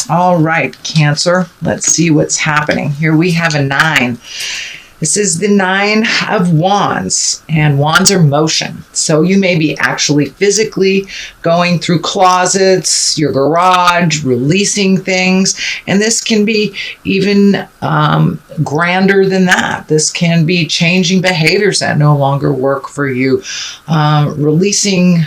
All right, Cancer. Let's see what's happening. Here we have a 9. This is the 9 of Wands, and wands are motion. So you may be actually physically going through closets, your garage, releasing things. And this can be even grander than that. This can be changing behaviors that no longer work for you, releasing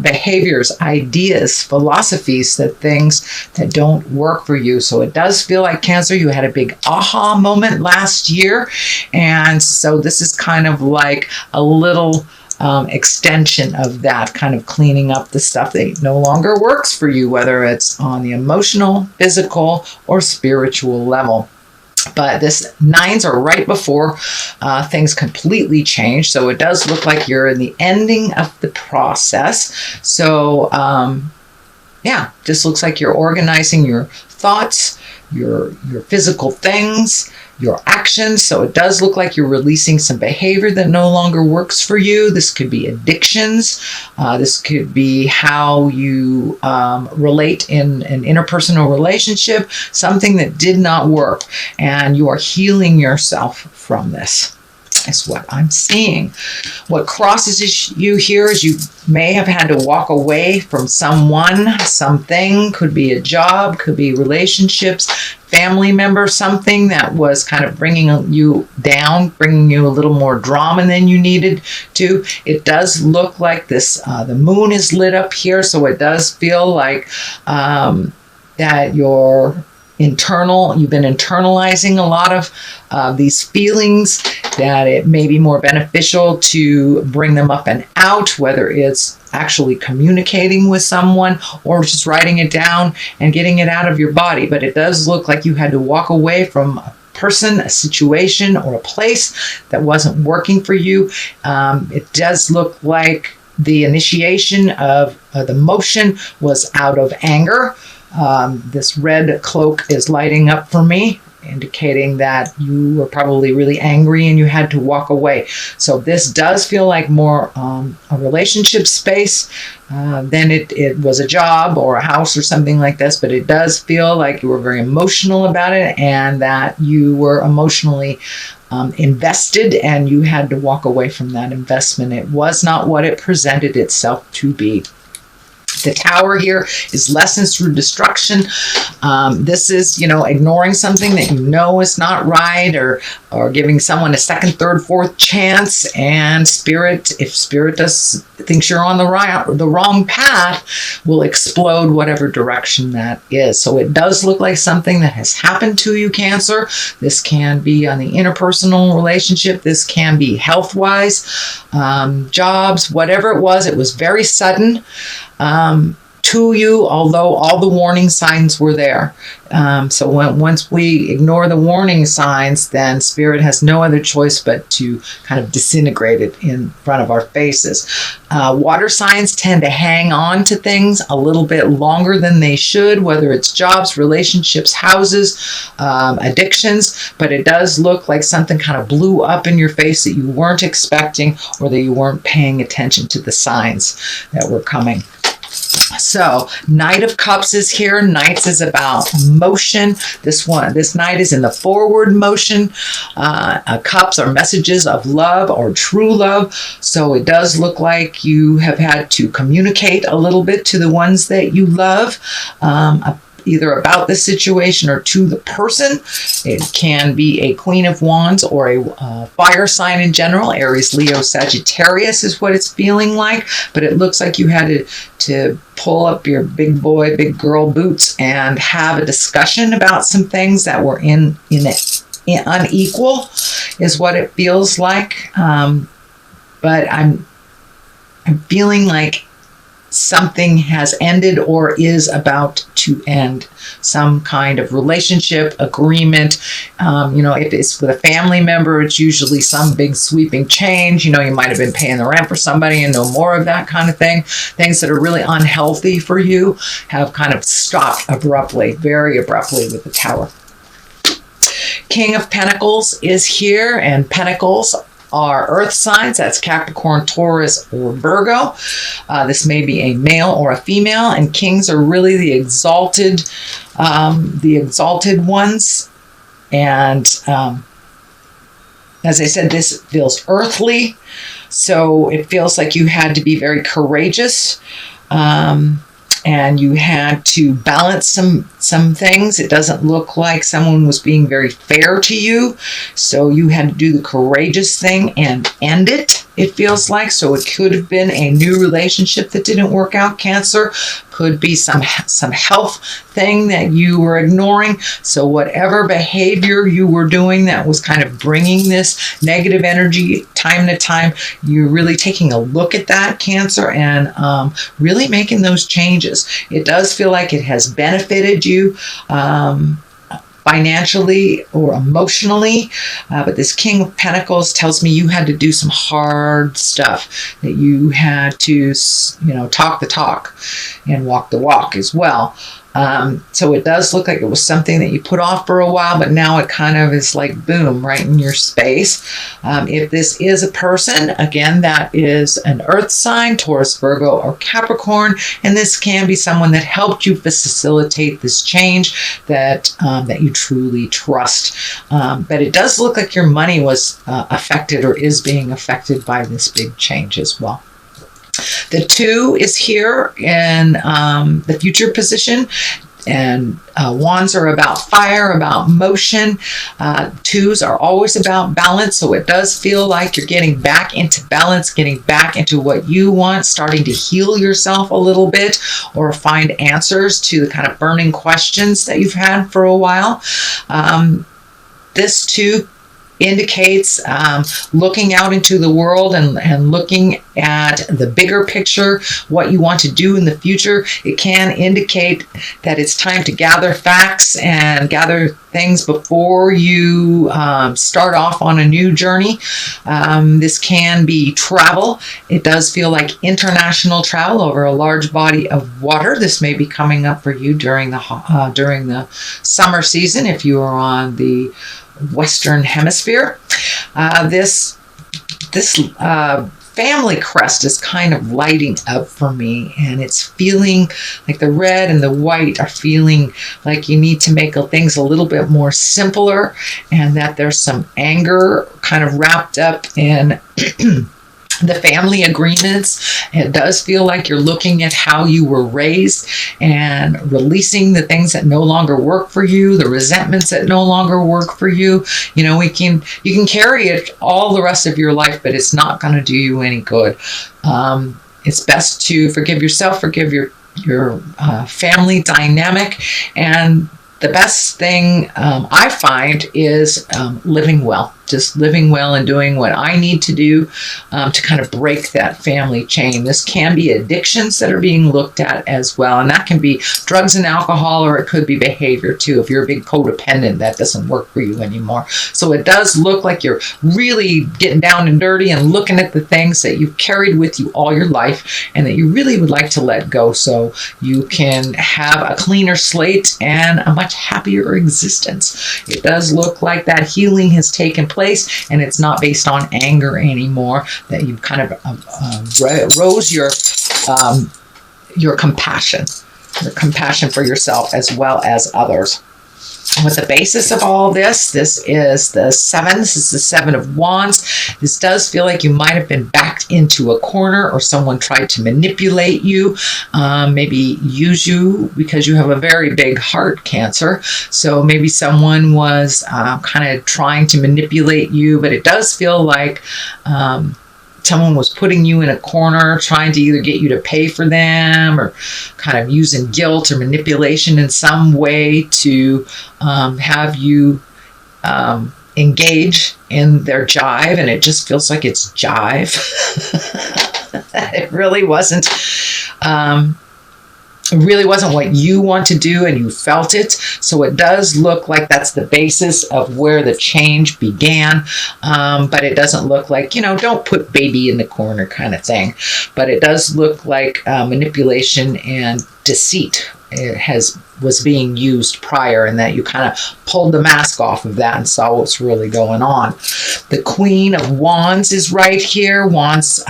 behaviors, ideas, philosophies, that things that don't work for you. So it does feel like, Cancer, you had a big aha moment last year. And so this is kind of like a little extension of that, kind of cleaning up the stuff that no longer works for you, whether it's on the emotional, physical, or spiritual level. But this 9s are right before things completely change. So it does look like you're in the ending of the process. So yeah, just looks like you're organizing your thoughts, your physical things, your actions. So it does look like you're releasing some behavior that no longer works for you. This could be addictions. This could be how you relate in an interpersonal relationship, something that did not work, and you are healing yourself from this. Is what I'm seeing. What crosses you here is you may have had to walk away from someone, something, could be a job, could be relationships, family member, something that was kind of bringing you down, bringing you a little more drama than you needed to. It does look like this, the moon is lit up here, so it does feel like that you've been internalizing a lot of these feelings, that it may be more beneficial to bring them up and out, whether it's actually communicating with someone or just writing it down and getting it out of your body. But it does look like you had to walk away from a person, a situation, or a place that wasn't working for you. It does look like the initiation of the motion was out of anger. This red cloak is lighting up for me, indicating that you were probably really angry and you had to walk away. So this does feel like more a relationship space than it was a job or a house or something like this. But it does feel like you were very emotional about it, and that you were emotionally invested, and you had to walk away from that investment. It was not what it presented itself to be. The Tower here is lessons through destruction. This is, ignoring something that you know is not right, or giving someone a second, third, fourth chance. And if Spirit thinks you're on the wrong path, will explode whatever direction that is. So it does look like something that has happened to you, Cancer. This can be on the interpersonal relationship. This can be health-wise, jobs, whatever it was very sudden to you, although all the warning signs were there. So once we ignore the warning signs, then Spirit has no other choice but to kind of disintegrate it in front of our faces. Water signs tend to hang on to things a little bit longer than they should, whether it's jobs, relationships, houses, addictions, but it does look like something kind of blew up in your face that you weren't expecting, or that you weren't paying attention to the signs that were coming. So Knight of Cups is here. Knights is about motion. This Knight is in the forward motion. Cups are messages of love or true love. So it does look like you have had to communicate a little bit to the ones that you love, either about the situation or to the person. It can be a Queen of Wands or a fire sign in general. Aries, Leo, Sagittarius is what it's feeling like. But it looks like you had to pull up your big boy, big girl boots and have a discussion about some things that were unequal, is what it feels like. But I'm feeling like something has ended or is about to end. Some kind of relationship, agreement. If it's with a family member, it's usually some big sweeping change. You might have been paying the rent for somebody and no more of that kind of thing. Things that are really unhealthy for you have kind of stopped abruptly, very abruptly, with the Tower. King of Pentacles is here, and Pentacles are earth signs. That's Capricorn, Taurus, or Virgo. This may be a male or a female, and kings are really the exalted ones. And as I said, this feels earthly, so it feels like you had to be very courageous. And you had to balance some things. It doesn't look like someone was being very fair to you. So you had to do the courageous thing and end it, it feels like. So it could have been a new relationship that didn't work out, Cancer. Could be some health thing that you were ignoring. So whatever behavior you were doing that was kind of bringing this negative energy time to time, you're really taking a look at that, Cancer, and really making those changes. It does feel like it has benefited you financially or emotionally, but this King of Pentacles tells me you had to do some hard stuff, that you had to, talk the talk and walk the walk as well. So it does look like it was something that you put off for a while, but now it kind of is like boom, right in your space. If this is a person, again, that is an earth sign, Taurus, Virgo, or Capricorn, and this can be someone that helped you facilitate this change that you truly trust. But it does look like your money was affected or is being affected by this big change as well. The 2 is here in the future position, and wands are about fire, about motion. 2s are always about balance, so it does feel like you're getting back into balance, getting back into what you want, starting to heal yourself a little bit, or find answers to the kind of burning questions that you've had for a while. This 2 indicates looking out into the world and looking at the bigger picture, what you want to do in the future. It can indicate that it's time to gather facts and gather things before you start off on a new journey. This can be travel. It does feel like international travel over a large body of water. This may be coming up for you during the summer season if you are on the Western Hemisphere. This family crest is kind of lighting up for me, and it's feeling like the red and the white are feeling like you need to make things a little bit more simpler, and that there's some anger kind of wrapped up in the family agreements. It does feel like you're looking at how you were raised and releasing the things that no longer work for you, the resentments that no longer work for you. You can carry it all the rest of your life, but it's not going to do you any good. It's best to forgive yourself, forgive your family dynamic, and the best thing I find is living well. Just living well and doing what I need to do to kind of break that family chain. This can be addictions that are being looked at as well. And that can be drugs and alcohol, or it could be behavior too. If you're a big codependent, that doesn't work for you anymore. So it does look like you're really getting down and dirty and looking at the things that you've carried with you all your life and that you really would like to let go, so you can have a cleaner slate and a much happier existence. It does look like that healing has taken place, and it's not based on anger anymore, that you've kind of rose your compassion for yourself as well as others. With the basis of all this is the 7. This is the 7 of Wands. This does feel like you might have been backed into a corner, or someone tried to manipulate you, maybe use you because you have a very big heart, Cancer. So maybe someone was kind of trying to manipulate you, but it does feel like someone was putting you in a corner, trying to either get you to pay for them, or kind of using guilt or manipulation in some way to have you engage in their jive. And it just feels like it's jive. It really wasn't. It really wasn't what you want to do, and you felt it. So it does look like that's the basis of where the change began. But it doesn't look like, don't put baby in the corner kind of thing. But it does look like manipulation and deceit was being used prior, and that you kind of pulled the mask off of that and saw what's really going on. The Queen of Wands is right here. Wands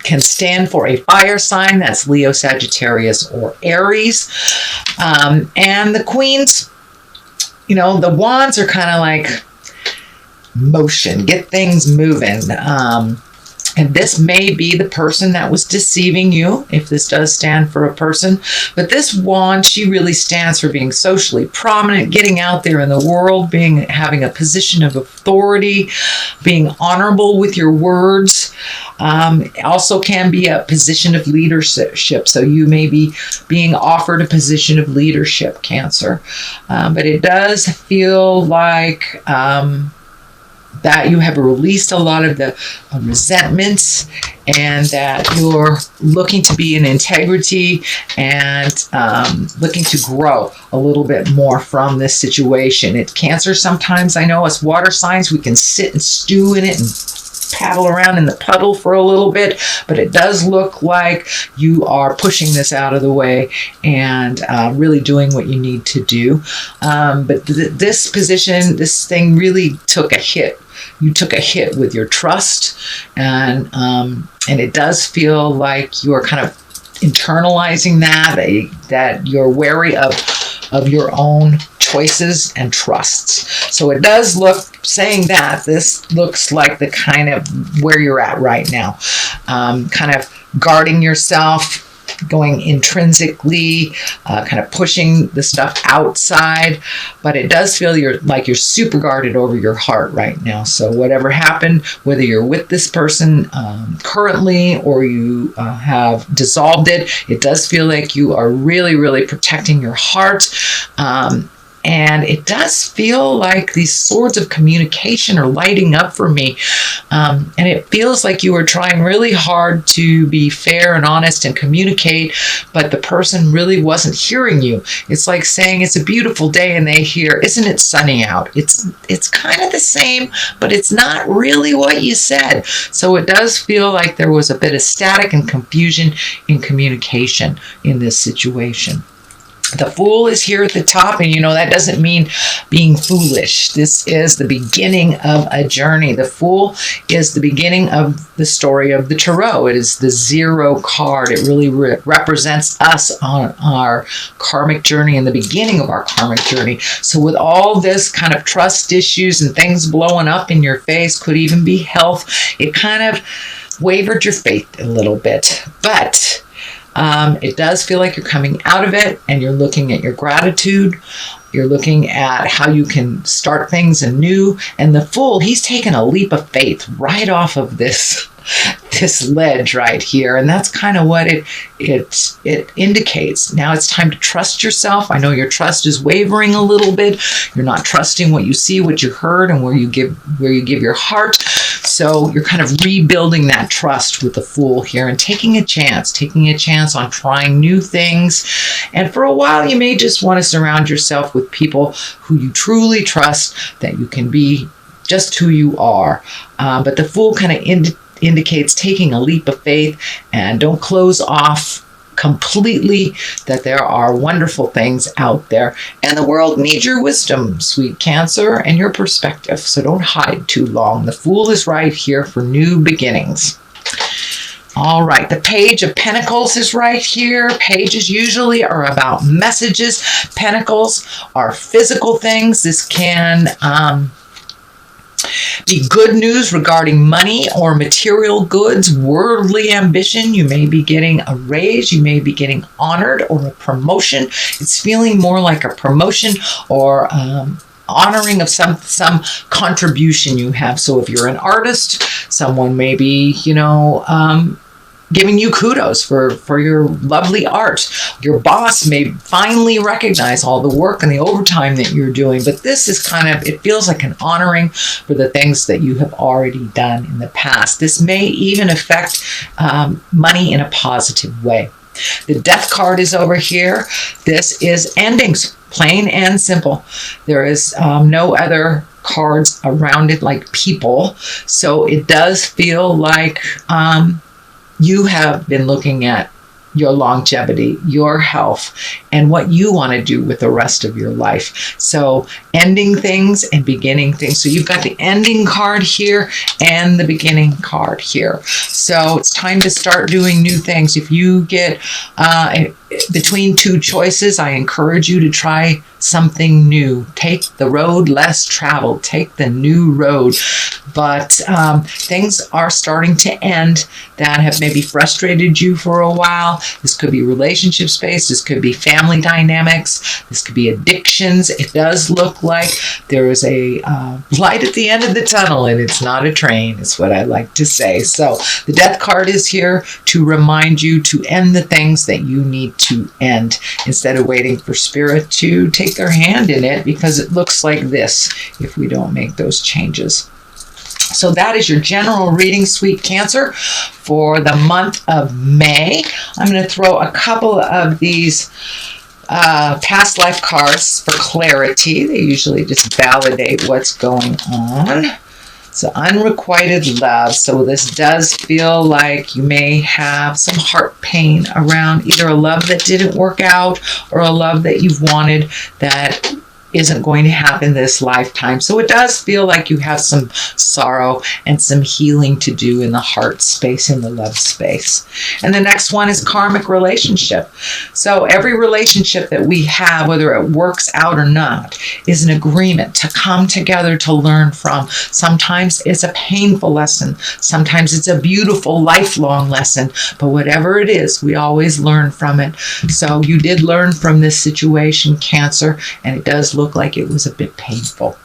can stand for a fire sign. That's Leo, Sagittarius, or Aries. And the Queens, the wands are kind of like motion, get things moving. And this may be the person that was deceiving you, if this does stand for a person. But this wand, she really stands for being socially prominent, getting out there in the world, having a position of authority, being honorable with your words. Also can be a position of leadership. So you may be being offered a position of leadership, Cancer. But it does feel like that you have released a lot of the resentments, and that you're looking to be in integrity and looking to grow a little bit more from this situation. It's Cancer. Sometimes, I know, as water signs, we can sit and stew in it and paddle around in the puddle for a little bit, but it does look like you are pushing this out of the way and really doing what you need to do. But this thing really took a hit. You took a hit with your trust, and it does feel like you are kind of internalizing that you're wary of your own choices and trusts. So it does look, saying that, this looks like the kind of where you're at right now, kind of guarding yourself, going intrinsically, kind of pushing the stuff outside. But it does feel like you're super guarded over your heart right now. So whatever happened, whether you're with this person currently or you have dissolved it, it does feel like you are really, really protecting your heart. And it does feel like these swords of communication are lighting up for me. And it feels like you were trying really hard to be fair and honest and communicate, but the person really wasn't hearing you. It's like saying it's a beautiful day and they hear, isn't it sunny out? It's kind of the same, but it's not really what you said. So it does feel like there was a bit of static and confusion in communication in this situation. The Fool is here at the top, and that doesn't mean being foolish. This is the beginning of a journey. The Fool is the beginning of the story of the Tarot. It is the 0 card. It really represents us on our karmic journey and the beginning of our karmic journey. So with all this kind of trust issues and things blowing up in your face, could even be health, it kind of wavered your faith a little bit. But it does feel like you're coming out of it, and you're looking at your gratitude. You're looking at how you can start things anew. And the Fool, he's taken a leap of faith right off of this ledge right here. And that's kind of what it indicates. Now it's time to trust yourself. I know your trust is wavering a little bit. You're not trusting what you see, what you heard, and where you give your heart. So you're kind of rebuilding that trust with the Fool here and taking a chance on trying new things. And for a while, you may just want to surround yourself with people who you truly trust, that you can be just who you are. But the Fool kind of indicates taking a leap of faith, and don't close off completely that there are wonderful things out there, and the world needs your wisdom, sweet Cancer, and your perspective. So don't hide too long. The Fool is right here for new beginnings. All right, the Page of Pentacles is right here. Pages usually are about messages. Pentacles are physical things. This can be good news regarding money or material goods, worldly ambition. You may be getting a raise, you may be getting honored, or a promotion. It's feeling more like a promotion or honoring of some contribution you have. So if you're an artist, someone may be, giving you kudos for your lovely art. Your boss may finally recognize all the work and the overtime that you're doing. But this is it feels like an honoring for the things that you have already done in the past. This may even affect money in a positive way. The Death card is over here. This is endings, plain and simple. There is no other cards around it like people. So it does feel like you have been looking at your longevity, your health, and what you want to do with the rest of your life. So ending things and beginning things. So you've got the ending card here and the beginning card here. So it's time to start doing new things. If you get between two choices, I encourage you to try something new. Take the road less traveled. Take the new road. But things are starting to end that have maybe frustrated you for a while. This could be relationship space. This could be family dynamics. This could be addictions. It does look like there is a light at the end of the tunnel, and it's not a train, is what I like to say. So the death card is here to remind you to end the things that you need to end instead of waiting for spirit to take their hand in it, because it looks like this if we don't make those changes. So that is your general reading, sweet Cancer, for the month of May. I'm going to throw a couple of these past life cards for clarity. They usually just validate what's going on. So unrequited love. So this does feel like you may have some heart pain around either a love that didn't work out or a love that you've wanted that isn't going to happen this lifetime. So it does feel like you have some sorrow and some healing to do in the heart space, in the love space. And the next one is karmic relationship. So every relationship that we have, whether it works out or not, is an agreement to come together to learn from. Sometimes it's a painful lesson. Sometimes it's a beautiful lifelong lesson. But whatever it is, we always learn from it. So you did learn from this situation, Cancer, and it does look like it was a bit painful.